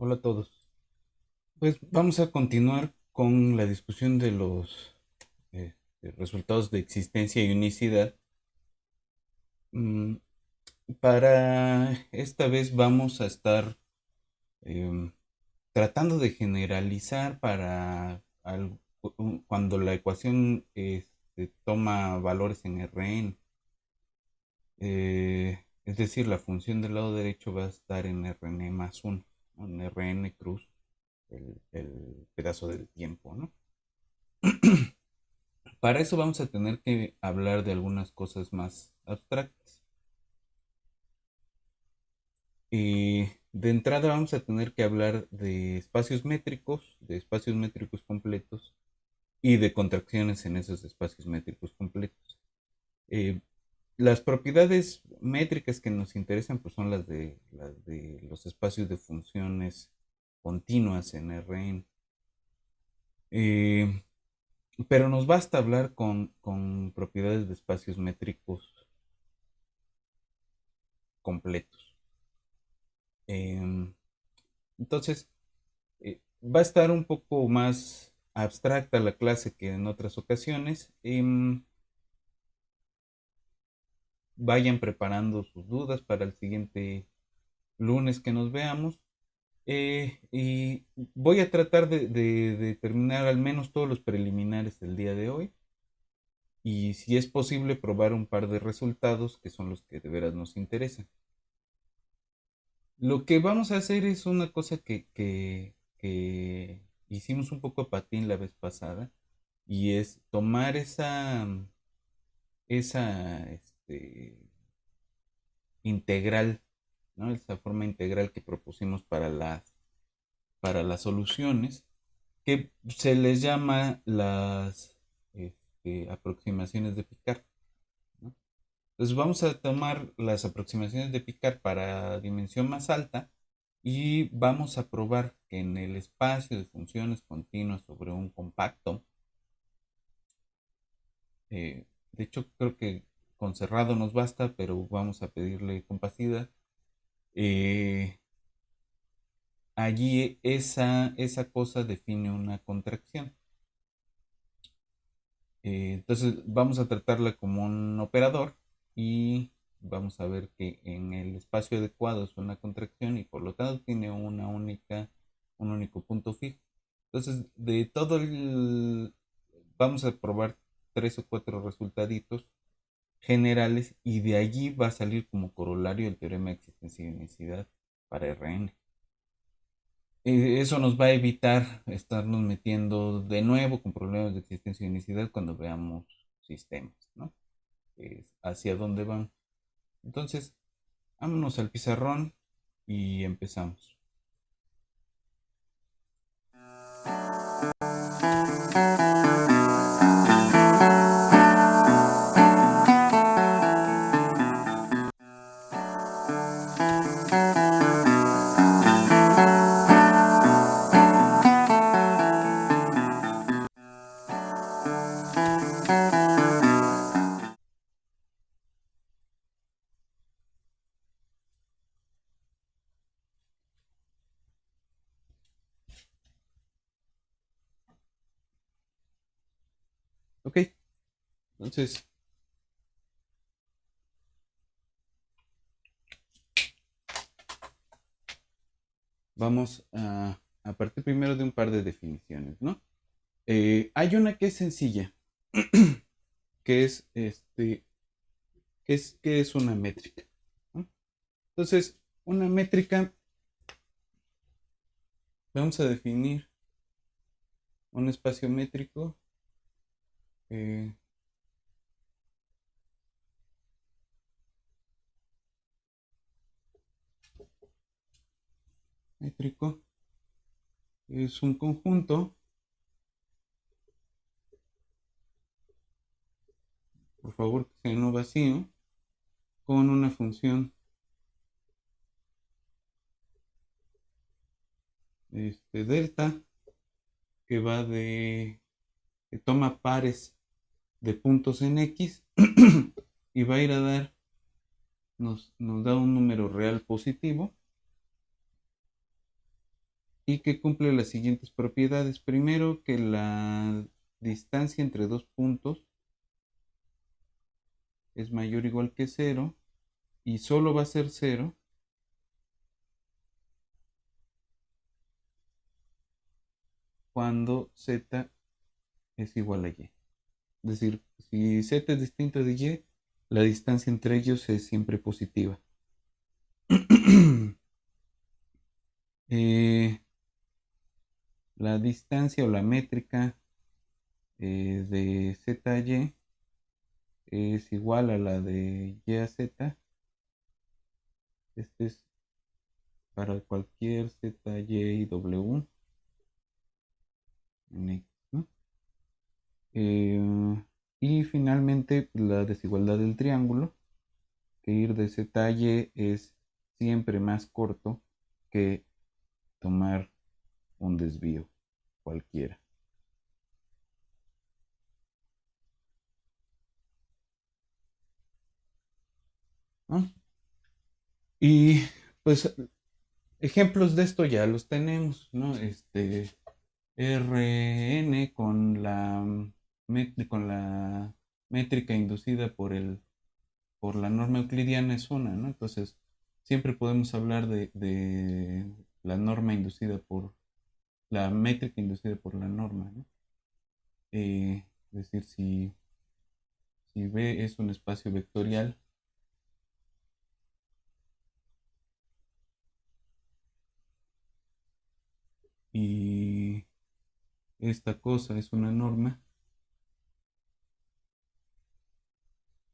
Hola a todos. Pues vamos a continuar con la discusión de los resultados de existencia y unicidad. Mm, para esta vez vamos a estar em, tratando de generalizar cuando la ecuación toma valores en Rn. Es decir, la función del lado derecho va a estar en Rn más 1, en Rn cruz, el pedazo del tiempo, ¿no? Para eso vamos a tener que hablar de algunas cosas más abstractas. De entrada vamos a tener que hablar de espacios métricos completos y de contracciones en esos espacios métricos completos. Eh, las propiedades métricas que nos interesan pues son las de los espacios de funciones continuas en Rn. Eh, pero nos basta hablar con propiedades de espacios métricos completos. Em, entonces, va a estar un poco más abstracta la clase que en otras ocasiones. Vayan preparando sus dudas para el siguiente lunes que nos veamos. Y voy a tratar de terminar al menos todos los preliminares del día de hoy. Y si es posible, probar un par de resultados que son los que de veras nos interesan. Lo que vamos a hacer es una cosa que hicimos un poco a patín la vez pasada, y es tomar esa integral, ¿no? Esa forma integral que propusimos para las soluciones, que se les llama las aproximaciones de Picard, ¿no? Entonces vamos a tomar las aproximaciones de Picard para dimensión más alta y vamos a probar que en el espacio de funciones continuas sobre un compacto, de hecho creo que con cerrado nos basta, pero vamos a pedirle compacidad. eh, Allí esa cosa define una contracción. Entonces vamos a tratarla como un operador y vamos a ver que en el espacio adecuado es una contracción y por lo tanto tiene un único punto fijo. Entonces, vamos a probar tres o cuatro resultaditos generales y de allí va a salir como corolario el teorema de existencia y unicidad para Rn. Eso nos va a evitar estarnos metiendo de nuevo con problemas de existencia y unicidad cuando veamos sistemas, ¿no? Hacia dónde van. Entonces, vámonos al pizarrón y empezamos. Ok, entonces vamos a partir primero de un par de definiciones, ¿no? Hay una que es sencilla, que es que es una métrica, ¿no? Entonces, una métrica, vamos a definir un espacio métrico. eh, Métrico es un conjunto, por favor que sea no vacío, con una función delta que va que toma pares de puntos en X y va a ir a nos da un número real positivo y que cumple las siguientes propiedades. Primero, que la distancia entre dos puntos es mayor o igual que cero y solo va a ser cero cuando z es igual a y. Es decir, si z es distinto de y, la distancia entre ellos es siempre positiva. Eh, la distancia o la métrica de z a y es igual a la de y a z. Este es para cualquier z, y w en X, ¿no? Y finalmente la desigualdad del triángulo, que ir de z a y es siempre más corto que tomar un desvío cualquiera. ¿No? Y pues ejemplos de esto ya los tenemos, ¿no? Rn con la métrica inducida por la norma euclidiana es una, ¿no? Entonces, siempre podemos hablar de la norma inducida por la métrica inducida por la norma, ¿no? Es decir, si B es un espacio vectorial, y esta cosa es una norma,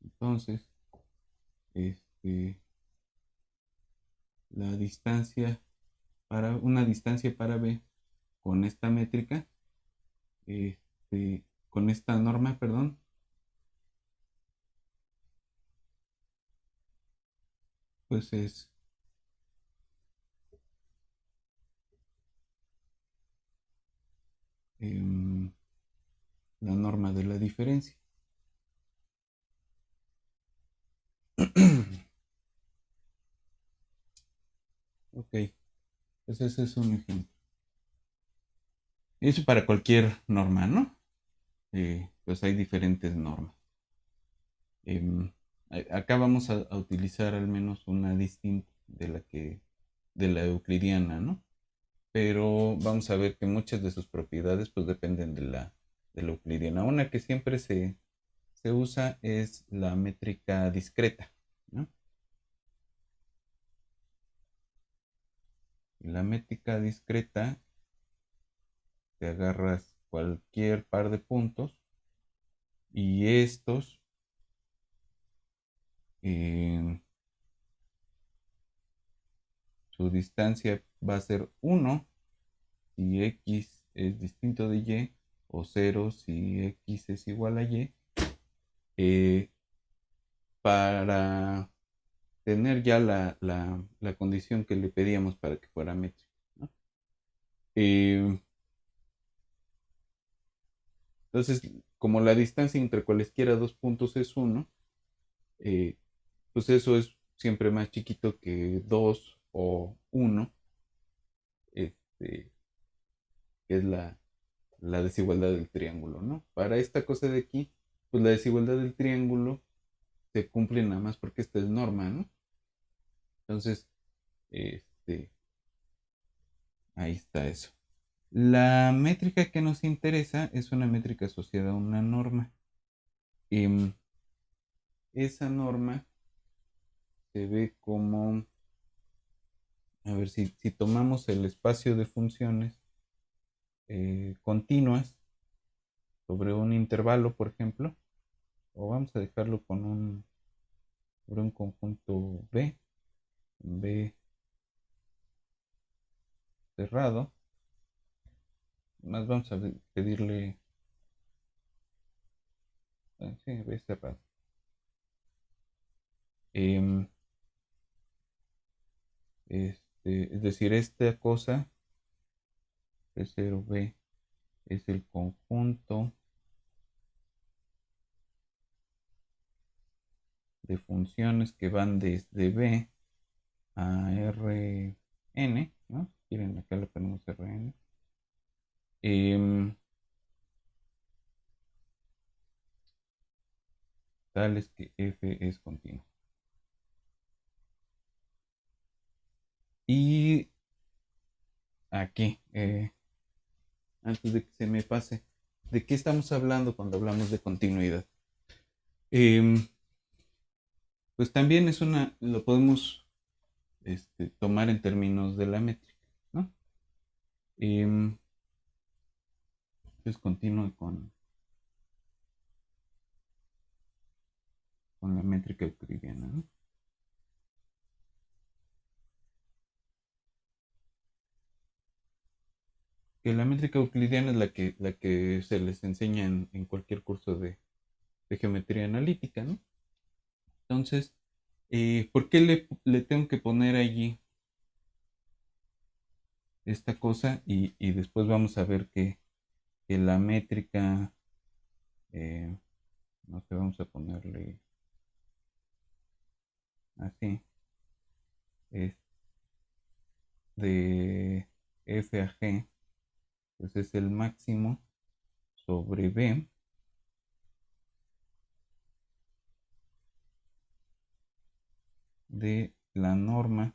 entonces este, la distancia una distancia para B con esta métrica, con esta norma, perdón, pues es em, la norma de la diferencia. Ok, pues ese es un ejemplo. Eso para cualquier norma, ¿no? Pues hay diferentes normas. Em, Acá vamos a utilizar al menos una distinta de la euclidiana, ¿no? Pero vamos a ver que muchas de sus propiedades pues dependen de la euclidiana. Una que siempre se usa es la métrica discreta, ¿no? La métrica discreta, te agarras cualquier par de puntos y estos eh, su distancia va a ser 1 si x es distinto de y, o 0 si x es igual a y, eh, para tener ya la condición que le pedíamos para que fuera métrica, ¿no? Eh, entonces, como la distancia entre cualesquiera dos puntos es 1, eh, pues eso es siempre más chiquito que 2 o 1, este, que es la desigualdad del triángulo, ¿no? Para esta cosa de aquí, pues la desigualdad del triángulo se cumple nada más porque esta es norma, ¿no? Entonces, este, ahí está eso. La métrica que nos interesa es una métrica asociada a una norma. Y esa norma se ve como, a ver, si tomamos el espacio de funciones continuas sobre un intervalo, por ejemplo, o vamos a dejarlo sobre un conjunto B cerrado, más vamos a pedirle, sí, B cerrado. Em, es decir, esta cosa, B0B, es el conjunto de funciones que van desde B a Rn, ¿no? quieren, acá le ponemos Rn. Em, Tal es que f es continuo. Y aquí, antes de que se me pase, ¿de qué estamos hablando cuando hablamos de continuidad? Em, pues también lo podemos tomar en términos de la métrica, ¿no? Em, pues continúo con la métrica euclidiana, ¿no? Que la métrica euclidiana es la que se les enseña en cualquier curso de geometría analítica, ¿no? Entonces, ¿por qué le tengo que poner allí esta cosa? Y después vamos a ver que la métrica, eh, no sé, vamos a ponerle así, es de f a g, pues es el máximo sobre b de la norma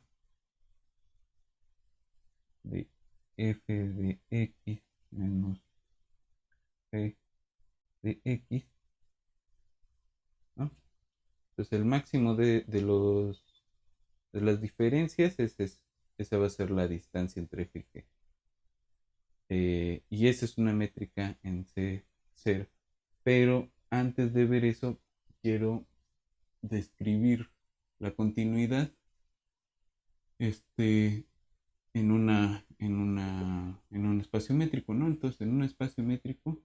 de f de x menos g de x, ¿no? Entonces el máximo de las diferencias esa va a ser la distancia entre f y g. Y esa es una métrica en C0. Pero antes de ver eso, quiero describir la continuidad este, en un espacio métrico, ¿no? Entonces, en un espacio métrico,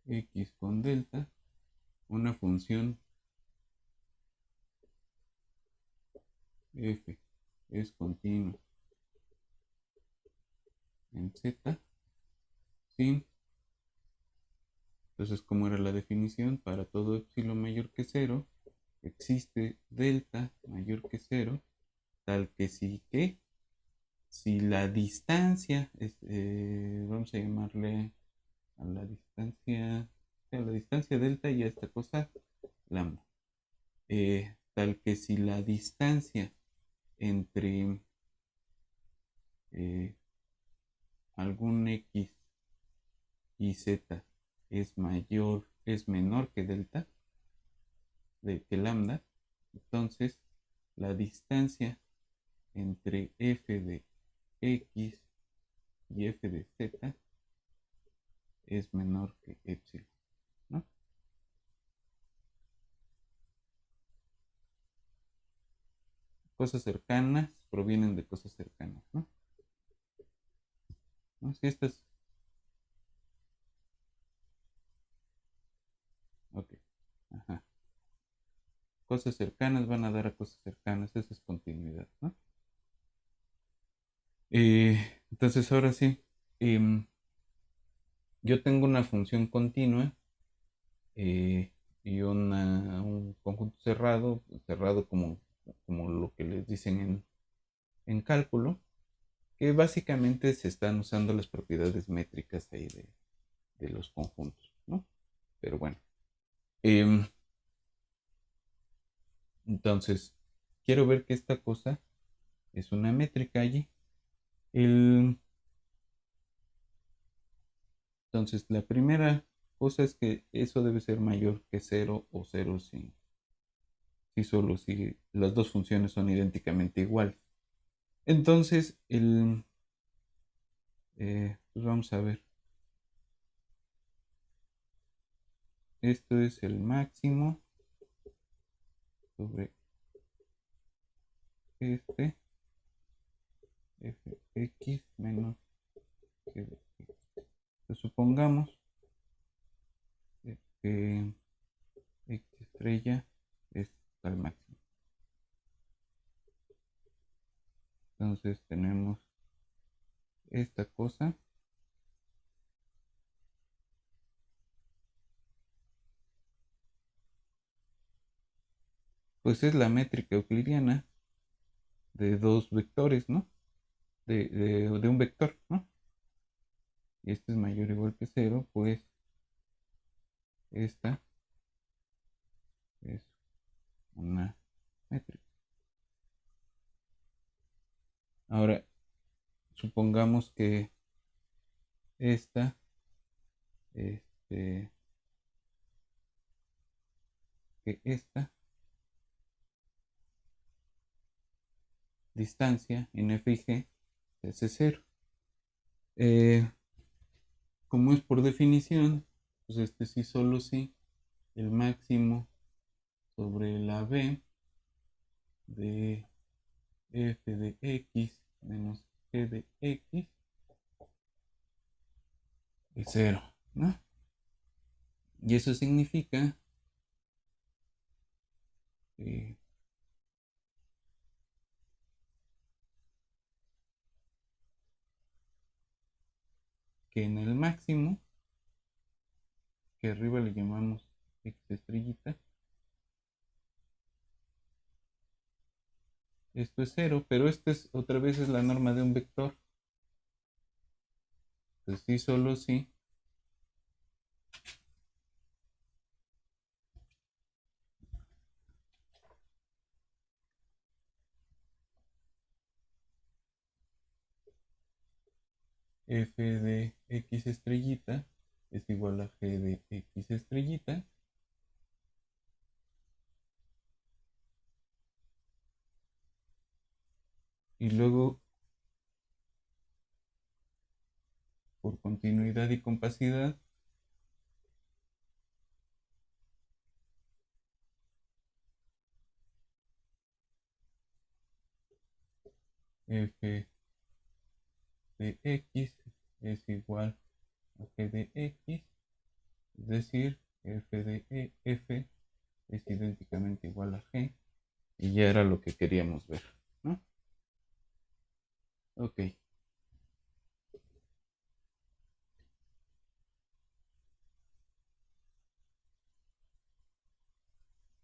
x con delta, una función f es continua en z, ¿sí? Entonces, ¿cómo era la definición? Para todo epsilon mayor que cero, existe delta mayor que cero, tal que si la distancia, vamos a llamarle a la distancia delta y a esta cosa lambda, tal que si la distancia entre eh, algún x y z es menor que delta, que lambda, entonces la distancia entre f de x y f de z es menor que epsilon, ¿no? Cosas cercanas provienen de cosas cercanas, ¿no? ¿No? Si estas, ok, ajá. Cosas cercanas van a dar a cosas cercanas, esa es continuidad, ¿no? Entonces ahora sí, em, yo tengo una función continua y un conjunto cerrado, cerrado como lo que les dicen en cálculo, que básicamente se están usando las propiedades métricas ahí de los conjuntos, ¿no? Pero bueno, em, entonces quiero ver que esta cosa es una métrica allí. El, entonces la primera cosa es que eso debe ser mayor que cero o cero si solo si las dos funciones son idénticamente iguales. Entonces, pues vamos a ver. Esto es el máximo sobre este fx menos g de x. Pues supongamos que x estrella es al máximo. Entonces tenemos esta cosa pues es la métrica euclidiana de dos vectores, ¿no? De un vector, ¿no? Y este es mayor o igual que cero, pues esta es una métrica. Ahora, supongamos que esta, este, que esta distancia en f y g es cero. Como es por definición, pues este sí solo sí, el máximo sobre la b de f de x menos g de x es cero, ¿no? Y eso significa eh, que en el máximo, que arriba le llamamos x estrellita, esto es cero, pero esta es otra vez es la norma de un vector. Entonces sí, solo sí. F de x estrellita es igual a g de x estrellita. Y luego, por continuidad y compacidad, f de x es igual a g de x, es decir, f de f es idénticamente igual a g, y ya era lo que queríamos ver, ¿no? Ok,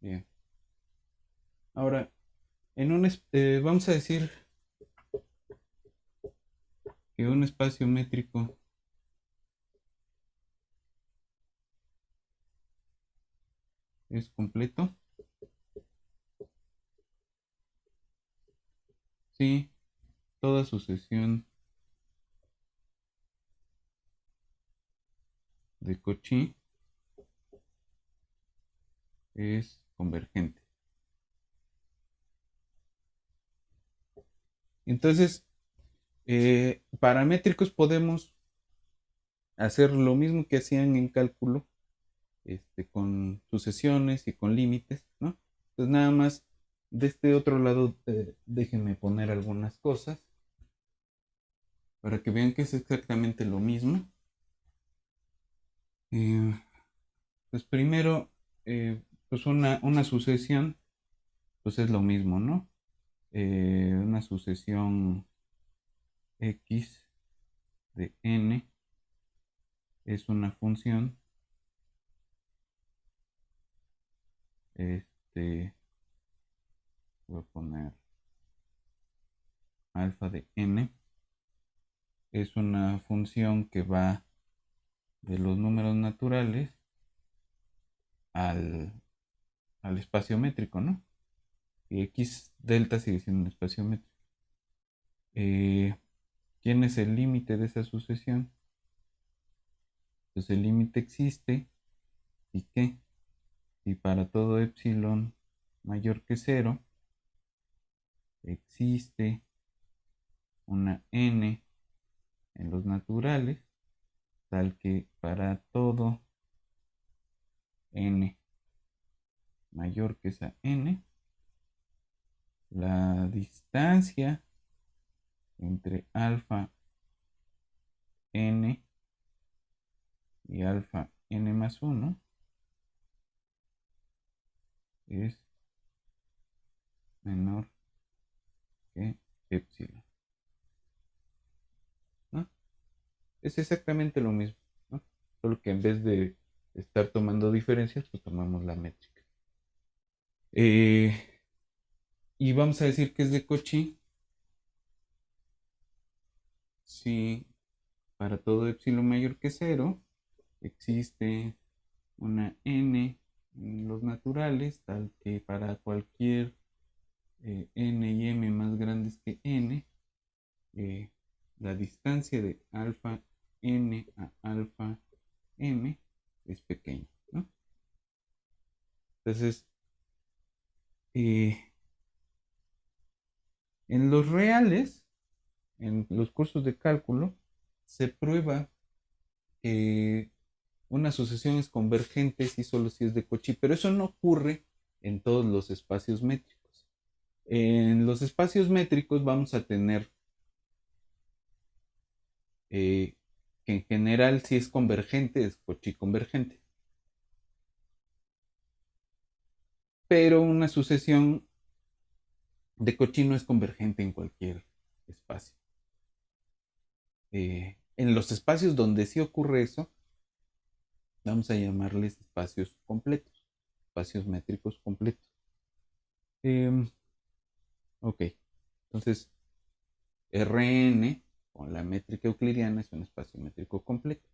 bien. Ahora, vamos a decir que un espacio métrico es completo. Sí, toda sucesión de Cauchy es convergente. Entonces, paramétricos podemos hacer lo mismo que hacían en cálculo, con sucesiones y con límites, ¿no? Entonces nada más de este otro lado, déjenme poner algunas cosas para que vean que es exactamente lo mismo. Eh, pues primero, pues una sucesión, pues es lo mismo, ¿no? Una sucesión x de n es una función, voy a poner alfa de n, es una función que va de los números naturales al, al espacio métrico, ¿no? Y x delta sigue siendo un espacio métrico. ¿Quién es el límite de esa sucesión? Pues el límite existe y que si para todo epsilon mayor que cero existe una n en los naturales, tal que para todo n mayor que esa n, la distancia entre alfa n y alfa n más 1 es menor que epsilon, ¿no? Es exactamente lo mismo, ¿no? Solo que en vez de estar tomando diferencias, pues tomamos la métrica. Y vamos a decir que es de Cauchy si para todo epsilon mayor que cero existe una n en los naturales, tal que para cualquier n y m más grandes que n, eh, la distancia de alfa n a alfa m es pequeña, ¿no? Entonces, eh, en los reales, en los cursos de cálculo, se prueba que una sucesión es convergente si solo si es de Cauchy, pero eso no ocurre en todos los espacios métricos. En los espacios métricos vamos a tener que en general si es convergente es Cauchy convergente, pero una sucesión de Cauchy no es convergente en cualquier espacio. En los espacios donde sí ocurre eso, vamos a llamarles espacios completos, espacios métricos completos. Ok, entonces Rn con la métrica euclidiana es un espacio métrico completo.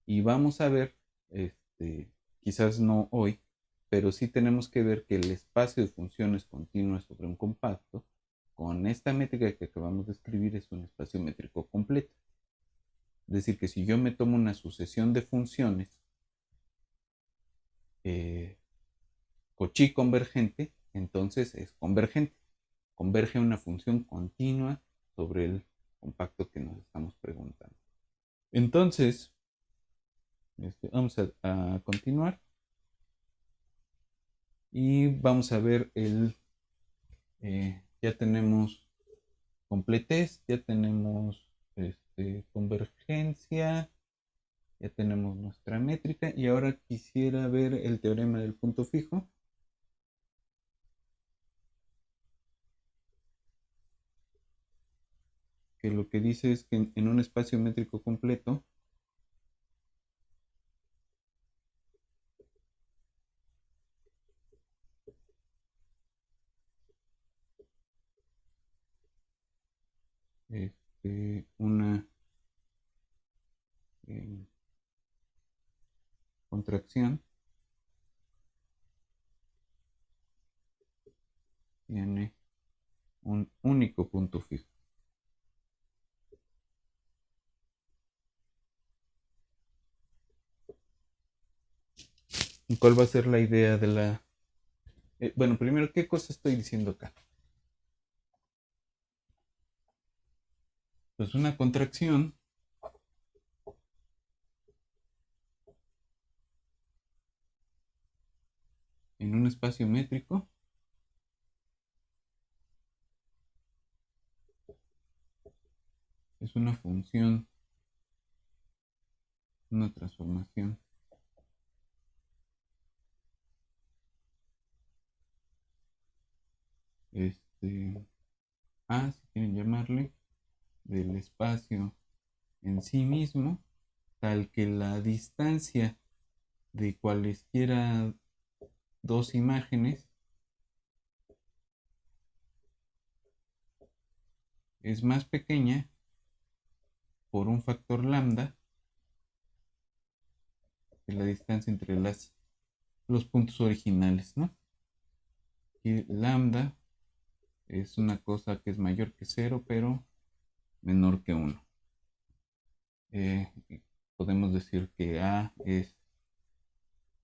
Y vamos a ver, quizás no hoy, pero sí tenemos que ver que el espacio de funciones continuas sobre un compacto, con esta métrica que acabamos de escribir, es un espacio métrico completo. Es decir, que si yo me tomo una sucesión de funciones Cauchy convergente, entonces es convergente. Converge una función continua sobre el compacto que nos estamos preguntando. Entonces, vamos a continuar y vamos a ver ya tenemos completez, ya tenemos convergencia, ya tenemos nuestra métrica y ahora quisiera ver el teorema del punto fijo. Que lo que dice es que en un espacio métrico completo una eh, contracción tiene un único punto fijo. ¿Y cuál va a ser la idea de la... bueno, primero, ¿qué cosa estoy diciendo acá? Pues una contracción en un espacio métrico es una función, una transformación A, si quieren llamarle, del espacio en sí mismo, tal que la distancia de cualesquiera dos imágenes es más pequeña por un factor lambda que la distancia entre los puntos originales, ¿no? Y lambda es una cosa que es mayor que cero, pero menor que 1. Eh, podemos decir que A es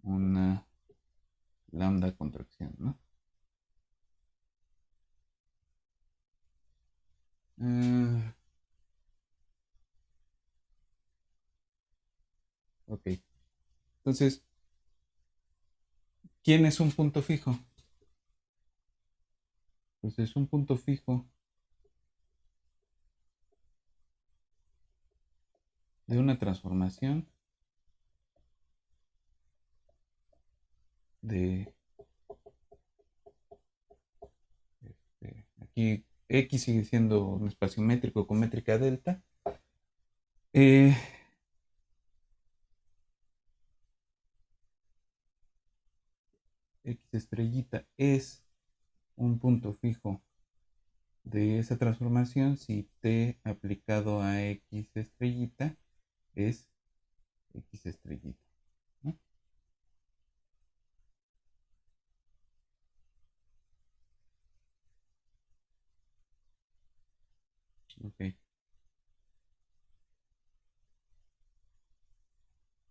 una lambda contracción, ¿no? Ok, entonces, ¿quién es un punto fijo? Pues es un punto fijo de una transformación de aquí X sigue siendo un espacio métrico con métrica delta. Eh, X estrellita es un punto fijo de esa transformación si t aplicado a x estrellita es x estrellita, ¿no? Ok.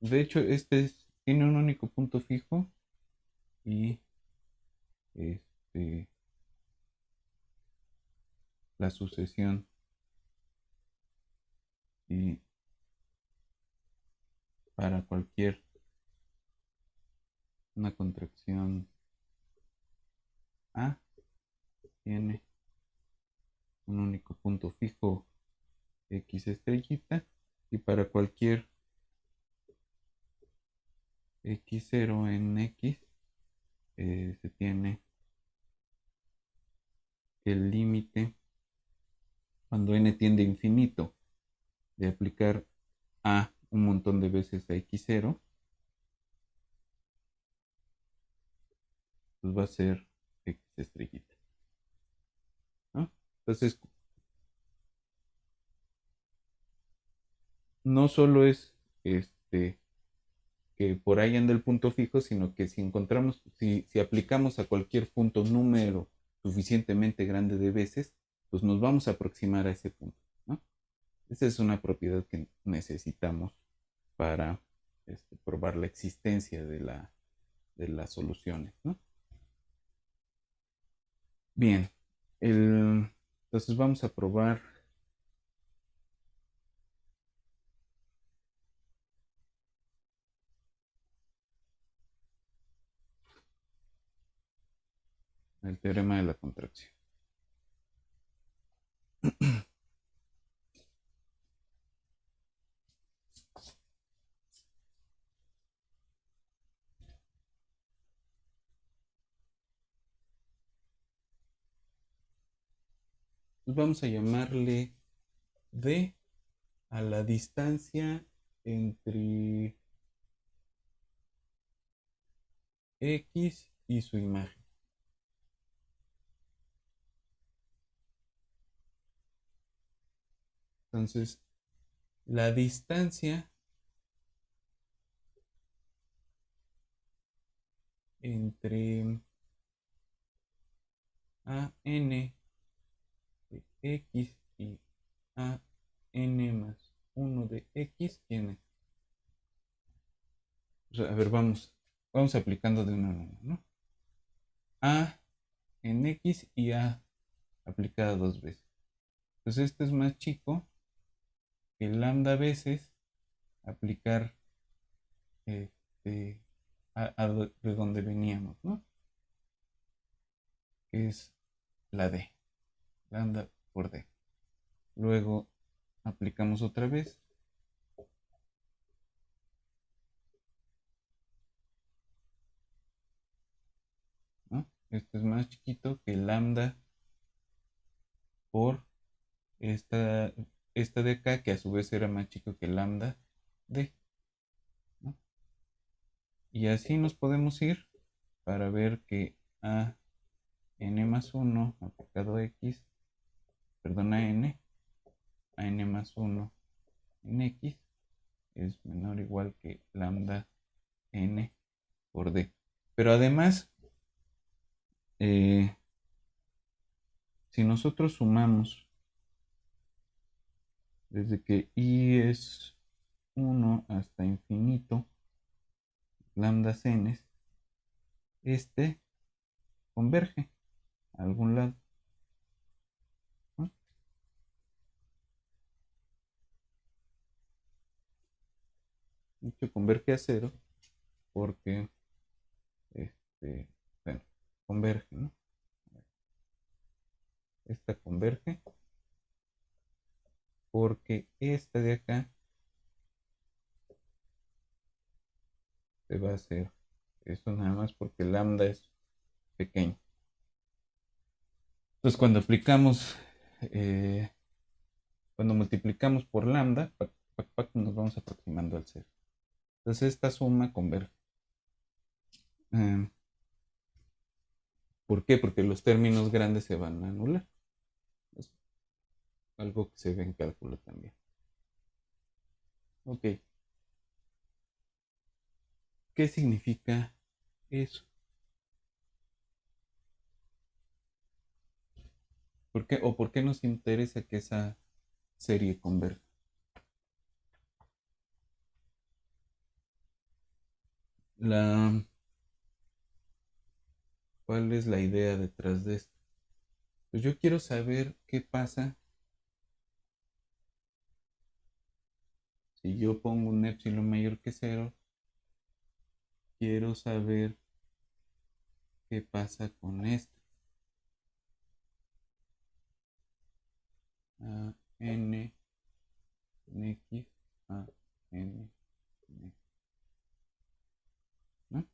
De hecho, tiene un único punto fijo y este, la sucesión y para cualquier una contracción A tiene un único punto fijo x estrellita y para cualquier x0 en x se tiene el límite cuando n tiende a infinito de aplicar a un montón de veces a x0, pues va a ser x estrellita, ¿no? Entonces, no solo es que por ahí anda el punto fijo, sino que si encontramos, si aplicamos a cualquier punto número suficientemente grande de veces, pues nos vamos a aproximar a ese punto, ¿no? Esa es una propiedad que necesitamos para probar la existencia de las soluciones, ¿no? Bien, entonces vamos a probar el teorema de la contracción. Pues vamos a llamarle d a la distancia entre x y su imagen. Entonces, la distancia entre a n de x y a n más 1 de x, ¿quién es? O sea, a ver, vamos aplicando de uno en uno, ¿no? A en x y a aplicada dos veces. Entonces este es más chico que lambda veces aplicar este, de donde veníamos, ¿no? Que es la d, lambda por d. Luego aplicamos otra vez, ¿no? Esto es más chiquito que lambda por esta, esta de acá, que a su vez era más chico que lambda d, ¿no? Y así nos podemos ir para ver que a n más 1 aplicado a x, perdón, a n más 1 en x es menor o igual que lambda n por d. Pero además, eh, si nosotros sumamos desde que i es 1 hasta infinito, lambda n, este converge a algún lado, ¿no? De hecho, converge a cero porque, bueno, converge, ¿no? Esta converge porque esta de acá se va a hacer eso nada más porque lambda es pequeño. Entonces cuando multiplicamos por lambda, nos vamos aproximando al cero. Entonces esta suma converge. ¿Por qué? Porque los términos grandes se van a anular. Es algo que se ve en cálculo también. Ok, ¿qué significa eso? ¿Por qué, o por qué nos interesa que esa serie converja? La, ¿Cuál es la idea detrás de esto? Pues yo quiero saber qué pasa si yo pongo un epsilon mayor que cero. Quiero saber qué pasa con esto. A n en x a n en x, ¿no?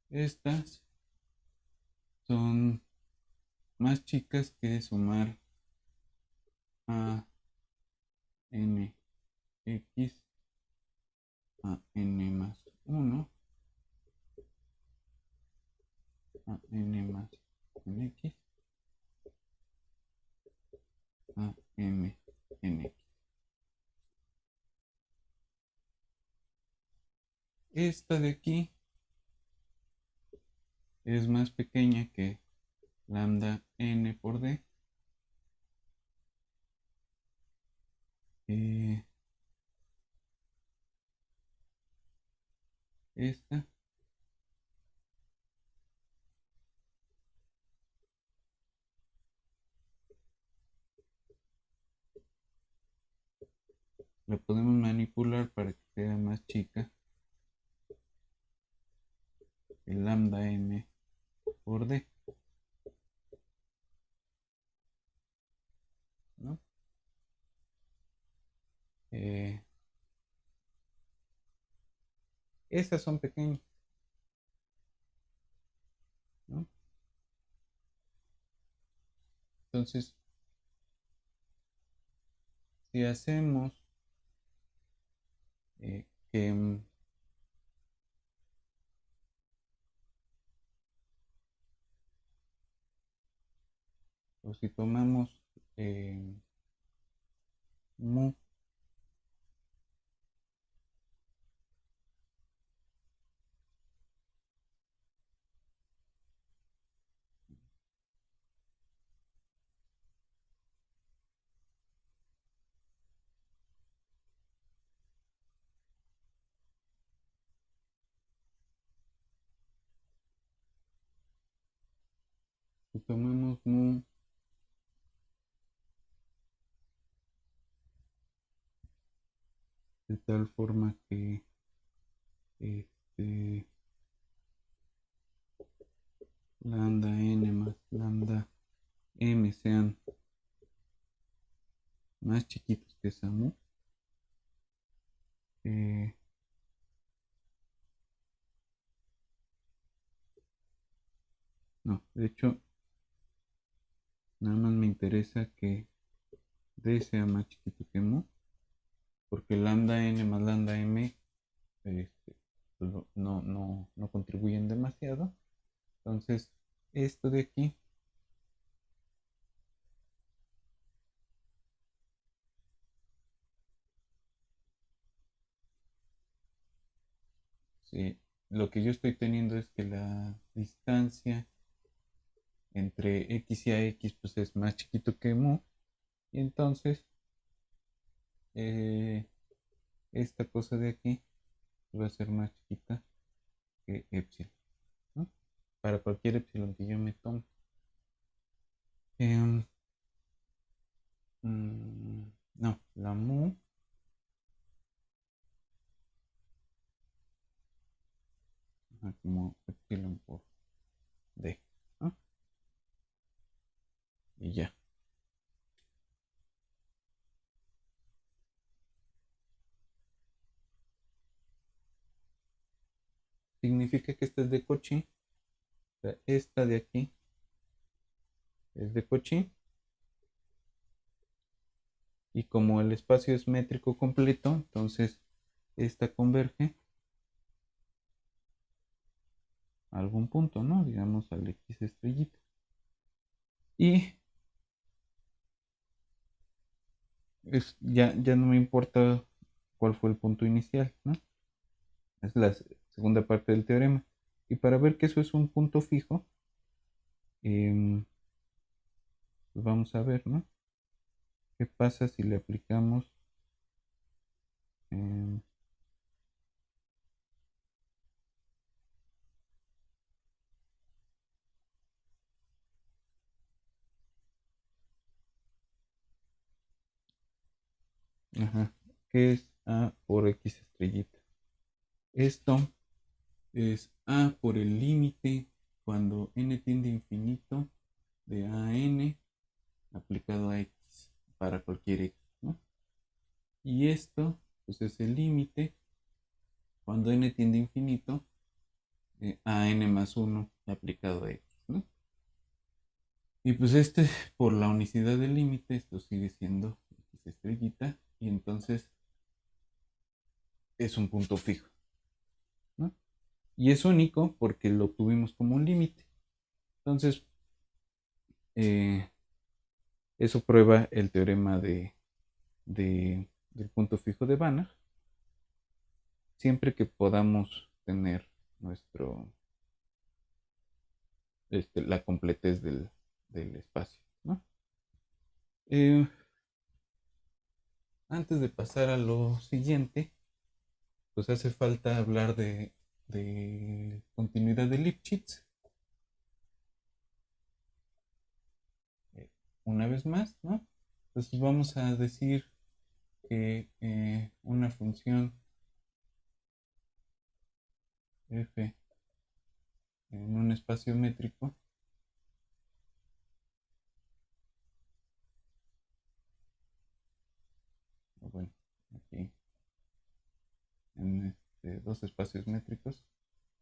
Estas son más chicas que sumar a n x a n más uno a n más n x a m n x. Esta de aquí es más pequeña que lambda n por d. Eh, esta la podemos manipular para que sea más chica que lambda m por d, ¿no? Eh, Estas son pequeñas, ¿no? Entonces, si hacemos que o si tomamos mu, si tomamos mu de tal forma que este, lambda n más lambda m sean más chiquitos que esa mu, eh, no, de hecho, nada más me interesa que d sea más chiquito que mu, porque lambda n más lambda m este, pues no contribuyen demasiado. Entonces, esto de aquí, sí, lo que yo estoy teniendo es que la distancia entre x y x pues es más chiquito que mu, y entonces eh, esta cosa de aquí va a ser más chiquita que epsilon, ¿no? Para cualquier epsilon que yo me tome. Em, no, la mu como epsilon por d, ¿no? Y ya. Significa que esta es de Cauchy. O sea, esta de aquí es de Cauchy. Y como el espacio es métrico completo, entonces esta converge a algún punto, ¿no? Digamos al X estrellita. Y ya no me importa cuál fue el punto inicial, ¿no? Es la segunda parte del teorema. Y para ver que eso es un punto fijo, em, pues vamos a ver, ¿no? ¿Qué pasa si le aplicamos em, ajá, ¿qué es A por X estrellita? Esto es A por el límite cuando n tiende a infinito de A a n aplicado a X para cualquier X, ¿no? Y esto pues es el límite cuando n tiende a infinito de a n más 1 aplicado a X, ¿no? Y pues por la unicidad del límite, esto sigue siendo X estrellita y entonces es un punto fijo, ¿no? Y es único porque lo obtuvimos como un límite. Entonces, eh, eso prueba el teorema del punto fijo de Banach, siempre que podamos tener nuestro, la completez del espacio, ¿no? Eh, Antes de pasar a lo siguiente, pues hace falta hablar de continuidad de Lipschitz. eh, una vez más, ¿no? Entonces vamos a decir que una función f en un espacio métrico bueno, aquí en dos espacios métricos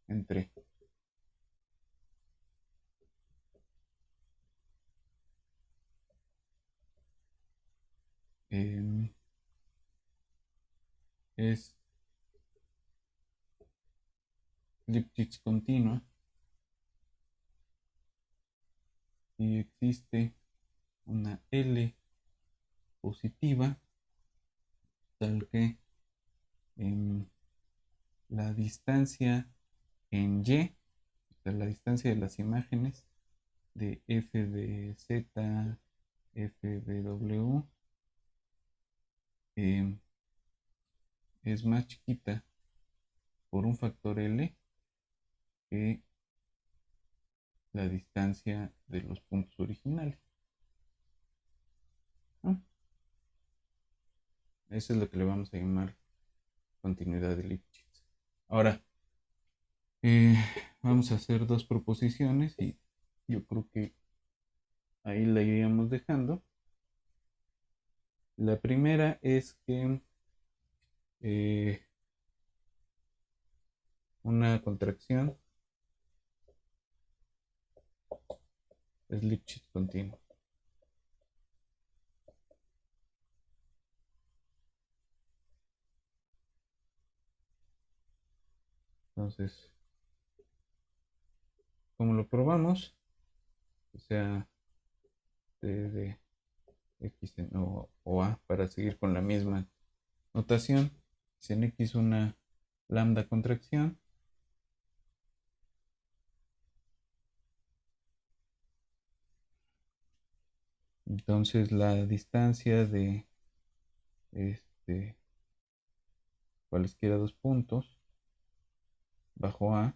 entre eh, es Lipschitz continua y existe una L positiva tal que la distancia en Y, o sea, la distancia de las imágenes de f de z, f de w, eh, es más chiquita por un factor L que la distancia de los puntos originales, ¿no? Eso es lo que le vamos a llamar continuidad de Lipschitz. Ahora, eh, vamos a hacer dos proposiciones y yo creo que ahí la iríamos dejando. La primera es que eh, una contracción es Lipschitz continuo. Entonces, como lo probamos, o sea, de X o A, para seguir con la misma notación, si en X una lambda contracción, entonces la distancia de este, cualesquiera dos puntos bajo A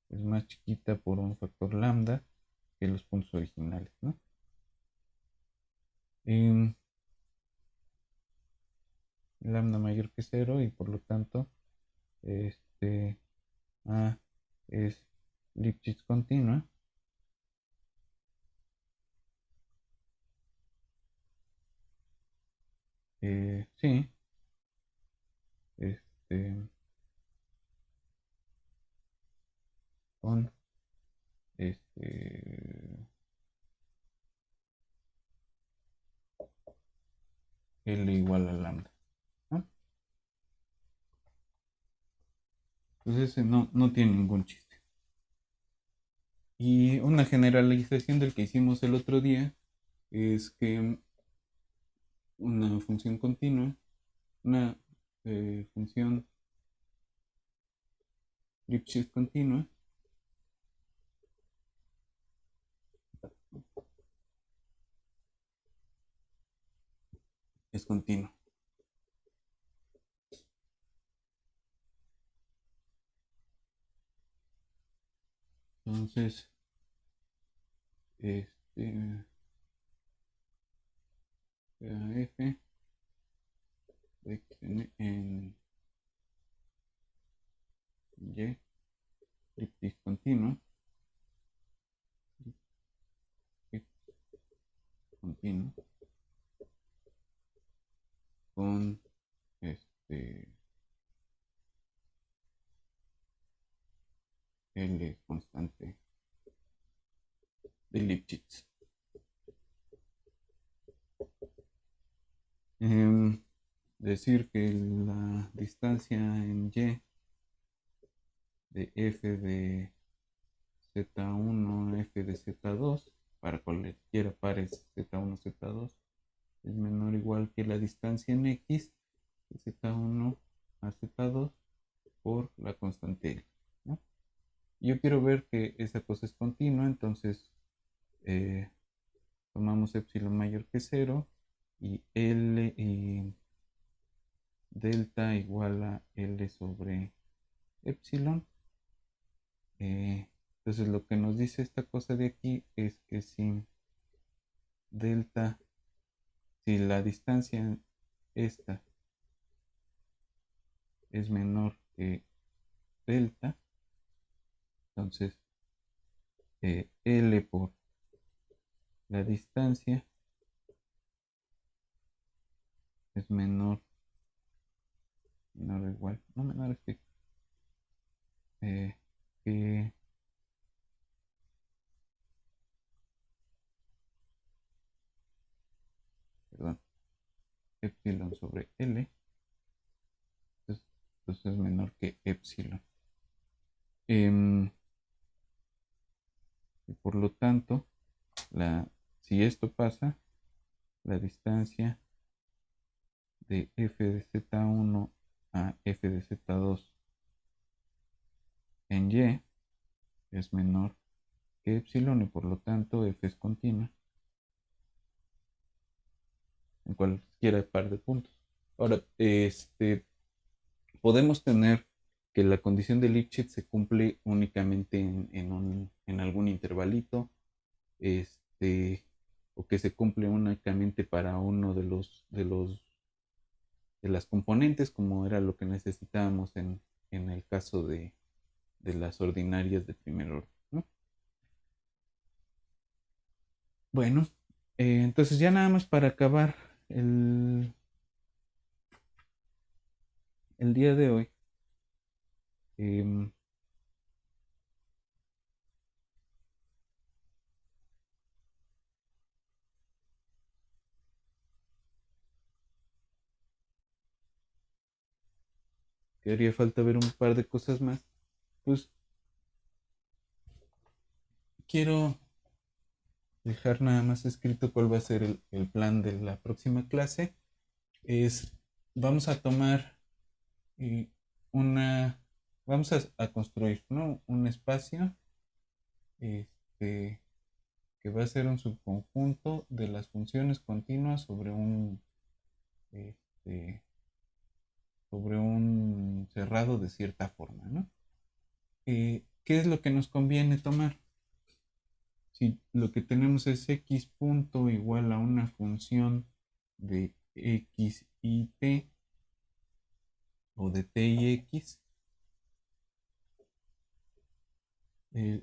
es más chiquita por un factor lambda que los puntos originales, ¿no? Y lambda mayor que cero y por lo tanto A es Lipschitz continua. Sí, este, con este, L igual a lambda, ¿no? Entonces ese no tiene ningún chiste. Y una generalización del que hicimos el otro día es que una función continua, una función Lipschitz continua, es continua. Entonces, este, f de x en y Lipschitz continua, x continua, con L constante de Lipschitz. Decir que la distancia en y de f de z1, f de z2, para cualquiera pares z1, z2, es menor o igual que la distancia en x de z1 a z2 por la constante L, ¿no? Yo quiero ver que esa cosa es continua, entonces tomamos epsilon mayor que 0 y L y delta igual a L sobre epsilon. Entonces lo que nos dice esta cosa de aquí es que si delta, si la distancia esta es menor que delta, entonces L por la distancia es menor o igual, no menor es que perdón, epsilon sobre L, entonces es menor que epsilon. Y por lo tanto, si esto pasa, la distancia de f de z1 a f de z2 en y es menor que epsilon y por lo tanto f es continua en cualquiera par de puntos. Ahora, podemos tener que la condición de Lipschitz se cumple únicamente en algún intervalito, o que se cumple únicamente para uno de las componentes, como era lo que necesitábamos en el caso de las ordinarias de primer orden, ¿no? Bueno, entonces ya nada más para acabar el, el día de hoy. em, que haría falta ver un par de cosas más. Pues quiero dejar nada más escrito cuál va a ser el plan de la próxima clase. Es, vamos a tomar eh, una, vamos a construir, ¿no?, un espacio este, que va a ser un subconjunto de las funciones continuas este, sobre un cerrado de cierta forma, ¿no? ¿Qué es lo que nos conviene tomar? Si lo que tenemos es x punto igual a una función de x y t, o de t y x,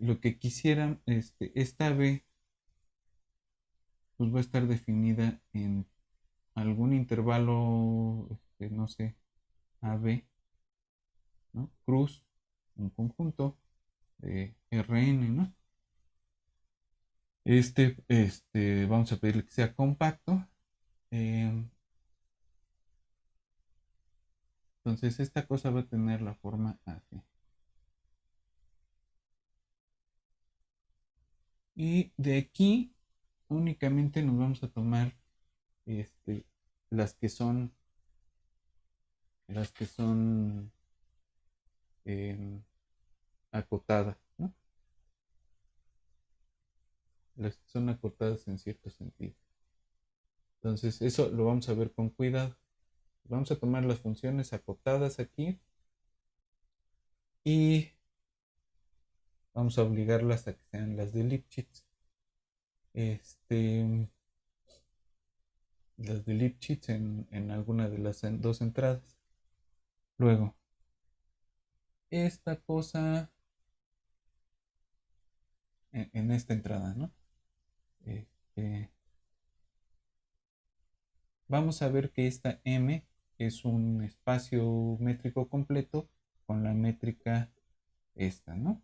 lo que quisiera, esta b pues va a estar definida en algún intervalo, no sé, AB, ¿no? Cruz, un conjunto de Rn, ¿no? Vamos a pedirle que sea compacto. eh, entonces esta cosa va a tener la forma así. Y de aquí únicamente nos vamos a tomar las que son acotadas, ¿no? Las que son acotadas en cierto sentido. Entonces eso lo vamos a ver con cuidado. Vamos a tomar las funciones acotadas aquí y vamos a obligarlas a que sean las de Lipschitz. Las de Lipschitz en alguna de las dos entradas. Luego, esta cosa en esta entrada, ¿no? Vamos a ver que esta M es un espacio métrico completo con la métrica esta, ¿no?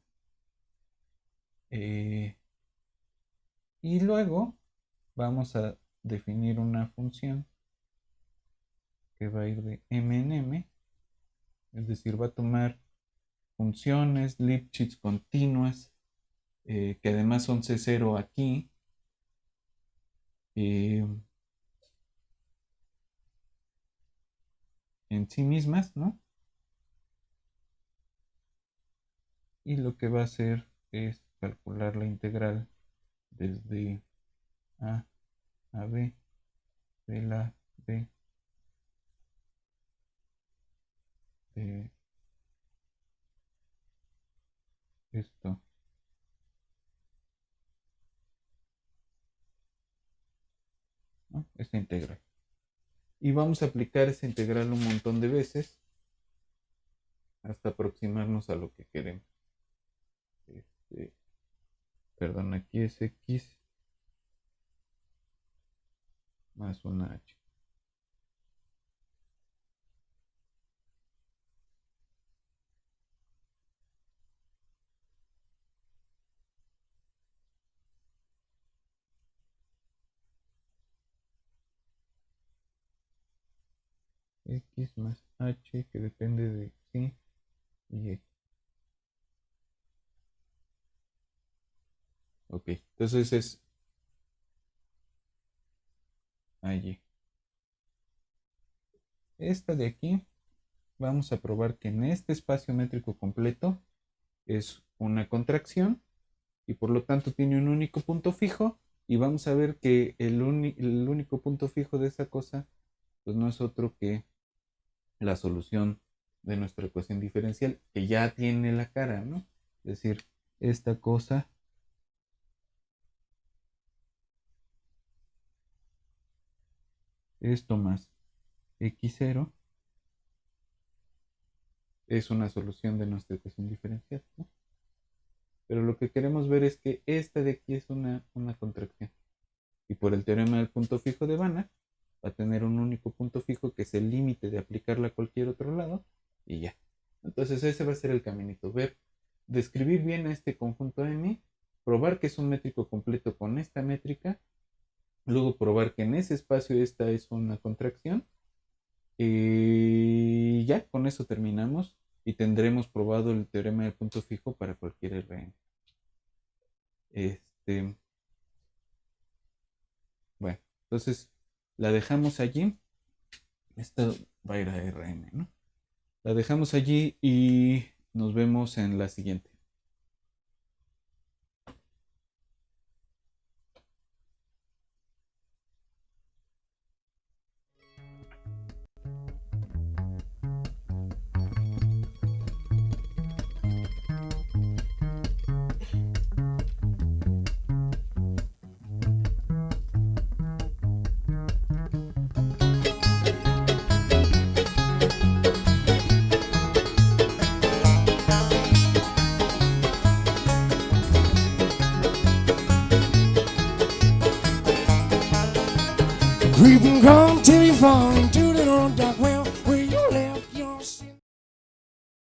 Y luego vamos a definir una función que va a ir de M en M, es decir, va a tomar funciones Lipschitz continuas, que además son C0 aquí, en sí mismas, ¿no? Y lo que va a hacer es calcular la integral desde A B, de la B, de esto, ¿no? Esta integral. Y vamos a aplicar esa integral un montón de veces hasta aproximarnos a lo que queremos. Perdón, aquí es X más una H. X más H, que depende de sí y X. Ok, entonces es allí. Esta de aquí, vamos a probar que en este espacio métrico completo es una contracción y por lo tanto tiene un único punto fijo, y vamos a ver que el único punto fijo de esa cosa pues no es otro que la solución de nuestra ecuación diferencial, que ya tiene la cara, ¿no? Es decir, esta cosa esto más x0 es una solución de nuestra ecuación diferencial, ¿no? Pero lo que queremos ver es que esta de aquí es una contracción. Y por el teorema del punto fijo de Banach, va a tener un único punto fijo que es el límite de aplicarla a cualquier otro lado, y ya. Entonces ese va a ser el caminito. Ver, describir bien a este conjunto M, probar que es un métrico completo con esta métrica, luego probar que en ese espacio esta es una contracción, y ya, con eso terminamos y tendremos probado el teorema del punto fijo para cualquier Rn. Bueno, entonces la dejamos allí. Esto va a ir a Rn, ¿no? La dejamos allí y nos vemos en la siguiente. Creep and crawl till you fall into the old dark well.